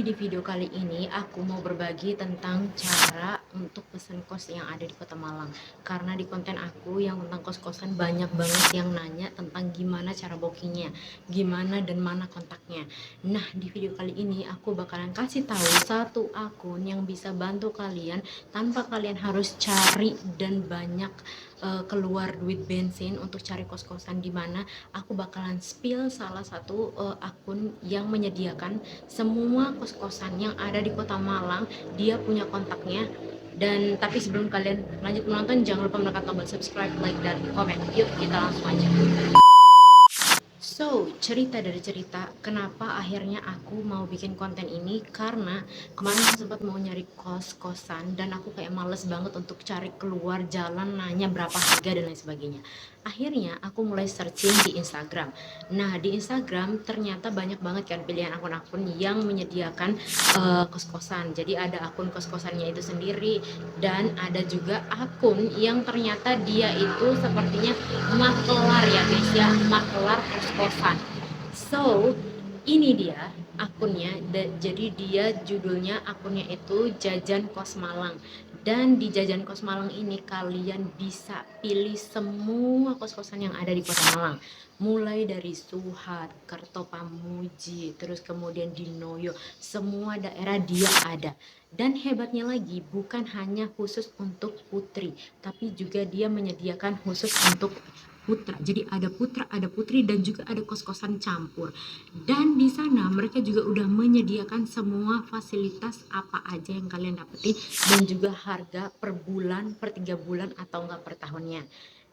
Jadi di video kali ini aku mau berbagi tentang cara untuk pesen kos yang ada di Kota Malang. Karena di konten aku yang tentang kos-kosan banyak banget yang nanya tentang gimana cara bookingnya, gimana dan mana kontaknya. Nah di video kali ini aku bakalan kasih tahu satu akun yang bisa bantu kalian tanpa kalian harus cari dan banyak keluar duit bensin untuk cari kos-kosan, di mana aku bakalan spill salah satu akun yang menyediakan semua kos-kosan yang ada di Kota Malang. Dia punya kontaknya. Dan tapi sebelum kalian lanjut menonton, jangan lupa menekan tombol subscribe, like, dan komen. Yuk kita langsung aja. So, cerita dari cerita, kenapa akhirnya aku mau bikin konten ini, karena kemarin aku sempat mau nyari kos-kosan dan aku kayak males banget untuk cari keluar jalan, nanya berapa harga dan lain sebagainya. Akhirnya aku mulai searching di Instagram. Nah, di Instagram ternyata banyak banget kan pilihan akun-akun yang menyediakan kos-kosan. Jadi ada akun kos-kosannya itu sendiri, dan ada juga akun yang ternyata dia itu sepertinya makelar ya guys ya, makelar kos-kosan. So ini dia akunnya, jadi dia judulnya akunnya itu Jajan Kos Malang. Dan di Jajan Kos Malang ini kalian bisa pilih semua kos-kosan yang ada di Kota Malang, mulai dari Suhat, Kertopamuji, terus kemudian di Noyo, semua daerah dia ada. Dan hebatnya lagi, bukan hanya khusus untuk putri, tapi juga dia menyediakan khusus untuk putra. Jadi ada putra, ada putri, dan juga ada kos-kosan campur. Dan di sana mereka juga udah menyediakan semua fasilitas apa aja yang kalian dapetin, dan juga harga per bulan, per 3 bulan, atau enggak per tahunnya.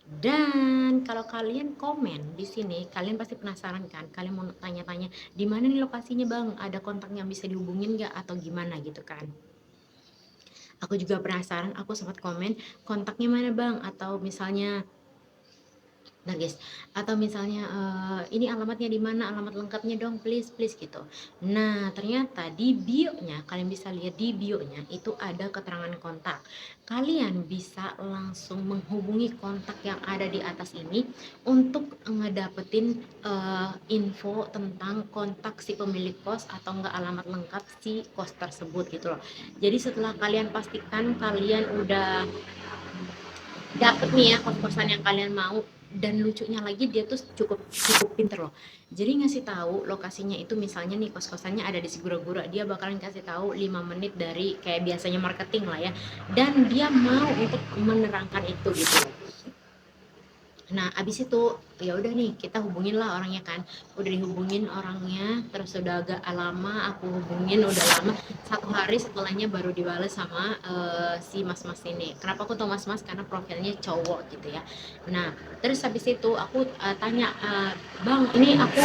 Dan kalau kalian komen di sini, kalian pasti penasaran kan? Kalian mau tanya-tanya, di mana nih lokasinya bang? Ada kontak yang bisa dihubungin nggak atau gimana gitu kan? Aku juga penasaran, aku sempat komen kontaknya mana bang? Atau misalnya, nah guys, atau misalnya ini alamatnya di mana, alamat lengkapnya dong please please gitu. Nah ternyata di bio-nya, kalian bisa lihat di bio-nya itu ada keterangan kontak. Kalian bisa langsung menghubungi kontak yang ada di atas ini untuk ngedapetin info tentang kontak si pemilik kos atau enggak alamat lengkap si kos tersebut gitu loh. Jadi setelah kalian pastikan kalian udah dapet nih ya kos-kosan yang kalian mau, dan lucunya lagi dia tuh cukup cukup pinter loh. Jadi ngasih tahu lokasinya itu, misalnya nih kos-kosannya ada di Sigura-gura, dia bakalan kasih tahu 5 menit dari kayak biasanya marketing lah ya. Dan dia mau untuk menerangkan itu gitu loh. Nah, abis itu ya udah nih kita hubungin lah orangnya kan. Udah dihubungin orangnya, terus udah agak lama aku hubungin, udah lama. 1 hari setelahnya baru dibales sama si mas-mas ini. Kenapa aku tau mas-mas? Karena profilnya cowok gitu ya. Nah, terus habis itu aku tanya, bang, ini aku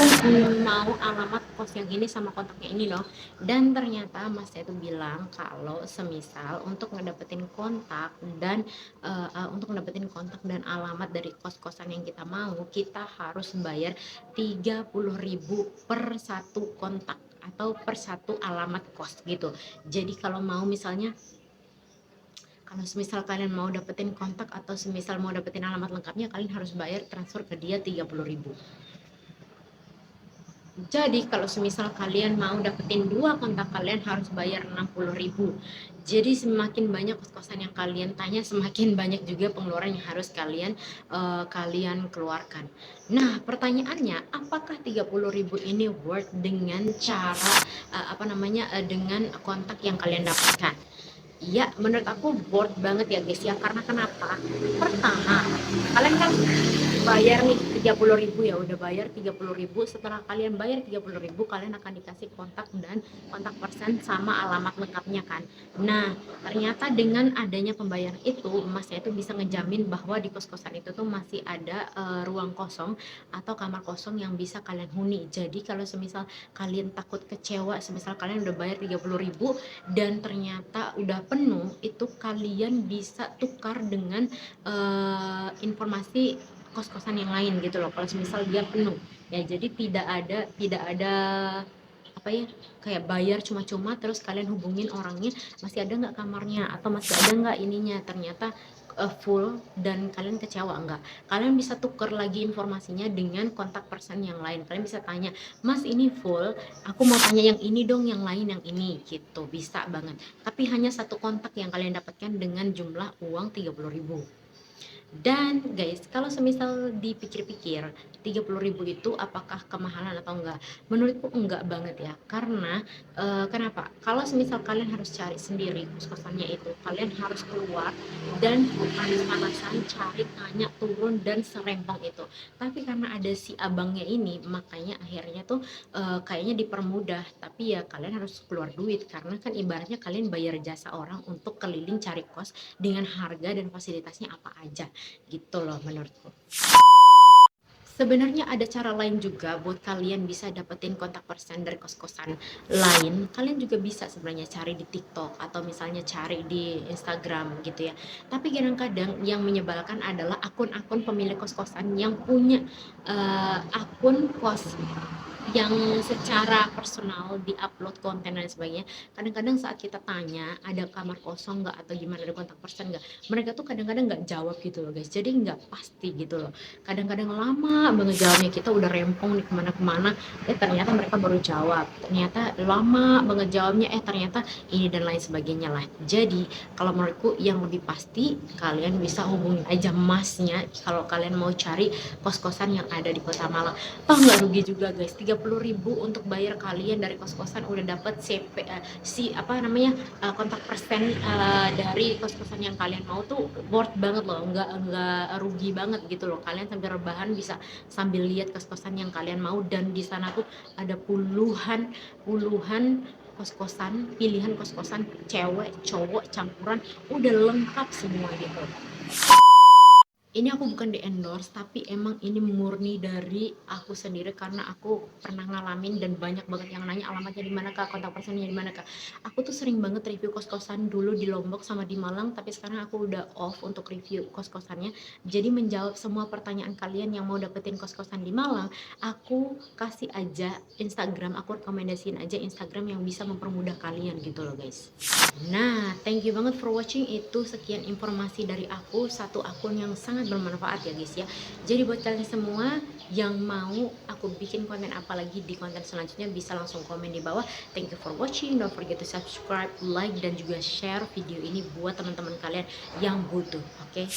mau alamat kos yang ini sama kontaknya ini loh. Dan ternyata masnya itu bilang kalau semisal untuk ngedapetin kontak dan untuk mendapatkan kontak dan alamat dari kos-kosan yang kita mau, kita harus bayar 30.000 per satu kontak atau per satu alamat kos gitu. Jadi kalau mau misalnya, kalau semisal kalian mau dapetin kontak atau semisal mau dapetin alamat lengkapnya, kalian harus bayar transfer ke dia 30.000. Jadi kalau semisal kalian mau dapetin 2 kontak, kalian harus bayar 60.000. Jadi semakin banyak kos-kosan yang kalian tanya, semakin banyak juga pengeluaran yang harus kalian keluarkan. Nah pertanyaannya, apakah 30.000 ini worth dengan cara dengan kontak yang kalian dapatkan? Iya, menurut aku worth banget ya guys ya. Karena kenapa? Pertama, kalian kan bayar nih 30.000 ya, udah bayar 30.000. Setelah kalian bayar 30.000, kalian akan dikasih kontak dan kontak person sama alamat lengkapnya kan. Nah, ternyata dengan adanya pembayaran itu, masnya itu bisa ngejamin bahwa di kos-kosan itu tuh masih ada ruang kosong atau kamar kosong yang bisa kalian huni. Jadi kalau semisal kalian takut kecewa, semisal kalian udah bayar 30.000 dan ternyata udah penuh, itu kalian bisa tukar dengan informasi kos-kosan yang lain gitu loh. Kalau misal dia penuh ya, jadi tidak ada apa ya, kayak bayar cuma-cuma terus kalian hubungin orangnya masih ada nggak kamarnya atau masih ada nggak ininya. Ternyata full dan kalian kecewa, enggak. Kalian bisa tuker lagi informasinya dengan kontak person yang lain. Kalian bisa tanya, "Mas, ini full, aku mau tanya yang ini dong, yang lain yang ini," gitu. Bisa banget. Tapi hanya satu kontak yang kalian dapatkan dengan jumlah uang 30.000. Dan guys, kalau semisal dipikir-pikir 30.000 itu apakah kemahalan atau enggak? Menurutku enggak banget ya. Karena kenapa? Kalau semisal kalian harus cari sendiri kos-kosannya itu, kalian harus keluar dan panas-panasan cari, tanya, turun dan serempong itu. Tapi karena ada si abangnya ini, makanya akhirnya tuh kayaknya dipermudah. Tapi ya kalian harus keluar duit karena kan ibaratnya kalian bayar jasa orang untuk keliling cari kos dengan harga dan fasilitasnya apa aja gitu loh menurutku. Sebenarnya ada cara lain juga buat kalian bisa dapetin kontak person dari kos-kosan lain. Kalian juga bisa sebenarnya cari di TikTok atau misalnya cari di Instagram gitu ya. Tapi kadang-kadang yang menyebalkan adalah akun-akun pemilik kos-kosan yang punya akun kos yang secara personal di-upload konten dan sebagainya. Kadang-kadang saat kita tanya ada kamar kosong nggak atau gimana, ada kontak person nggak, mereka tuh kadang-kadang nggak jawab gitu loh guys. Jadi nggak pasti gitu loh. Kadang-kadang lama banget jawabnya, kita udah rempong nih kemana-kemana, ternyata mereka baru jawab. Ternyata lama banget jawabnya, ternyata ini dan lain sebagainya lah. Jadi kalau menurutku yang lebih pasti kalian bisa hubungin aja masnya kalau kalian mau cari kos-kosan yang ada di Kota Malang. Toh nggak rugi juga guys, 30.000 untuk bayar kalian dari kos-kosan udah dapet CP, si apa namanya, kontak persen dari kos-kosan yang kalian mau tuh worth banget loh, nggak rugi banget gitu loh. Kalian sambil rebahan bisa sambil lihat kos-kosan yang kalian mau, dan di sana tuh ada puluhan puluhan kos-kosan, pilihan kos-kosan cewek, cowok, campuran, udah lengkap semua gitu. Ini aku bukan di endorse, tapi emang ini murni dari aku sendiri karena aku pernah ngalamin dan banyak banget yang nanya alamatnya di mana kak, kontak personnya di mana kak. Aku tuh sering banget review kos-kosan dulu di Lombok sama di Malang, tapi sekarang aku udah off untuk review kos-kosannya. Jadi menjawab semua pertanyaan kalian yang mau dapetin kos-kosan di Malang, aku kasih aja Instagram, aku rekomendasiin aja Instagram yang bisa mempermudah kalian gitu loh guys. Nah, thank you banget for watching. Itu sekian informasi dari aku, satu akun yang sangat bermanfaat ya guys ya. Jadi buat kalian semua yang mau aku bikin konten apa lagi di konten selanjutnya, bisa langsung komen di bawah. Thank you for watching. Don't forget to subscribe, like, dan juga share video ini buat teman-teman kalian yang butuh. Oke?